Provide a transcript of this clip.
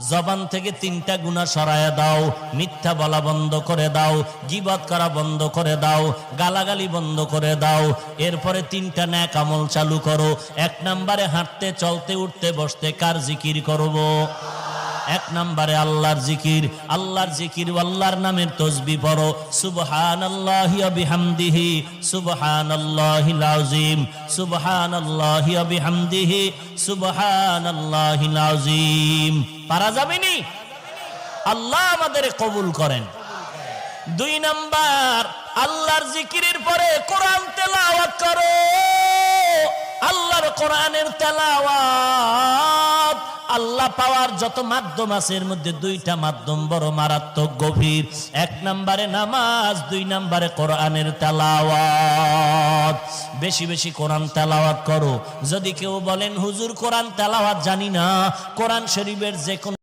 জবান থেকে 3টা গুনাহ সরায়া দাও, মিথ্যা বলা বন্ধ করে দাও, গীবত করা বন্ধ করে দাও, গালাগালি বন্ধ করে দাও। এরপরে 3টা নেক আমল চালু করো। 1 নম্বরে হাঁটতে চলতে উঠতে বসতে কার জিকির করব? 1 নম্বরে আল্লাহর জিকির। আল্লাহর জিকির, আল্লাহর নামের তাসবিহ পড়ো। সুবহানাল্লাহি ওয়া বিহামদিহি সুবহানাল্লাহিল আযীম, সুবহানাল্লাহি ওয়া বিহামদিহি সুবহানাল্লাহিল আযীম। পারা যাবেনি? আল্লাহ আমাদের কবুল করেন। 2 নাম্বার, আল্লাহর জিকিরের পরে কোরআন তেলাওয়াত করো। আল্লাহর কোরআনের তেলাওয়াত আল্লাহ পাওয়ার যত মাধ্যম আছে এর মধ্যে 2টা মাধ্যম বড় মারাত্মক গভীর। 1 নম্বরে নামাজ, 2 নম্বরে কোরআনের তেলাওয়াত। বেশি বেশি কোরআন তেলাওয়াত করো। যদি কেউ বলেন হুজুর কোরআন তেলাওয়াত জানি না, কোরআন শরীফের যে কোন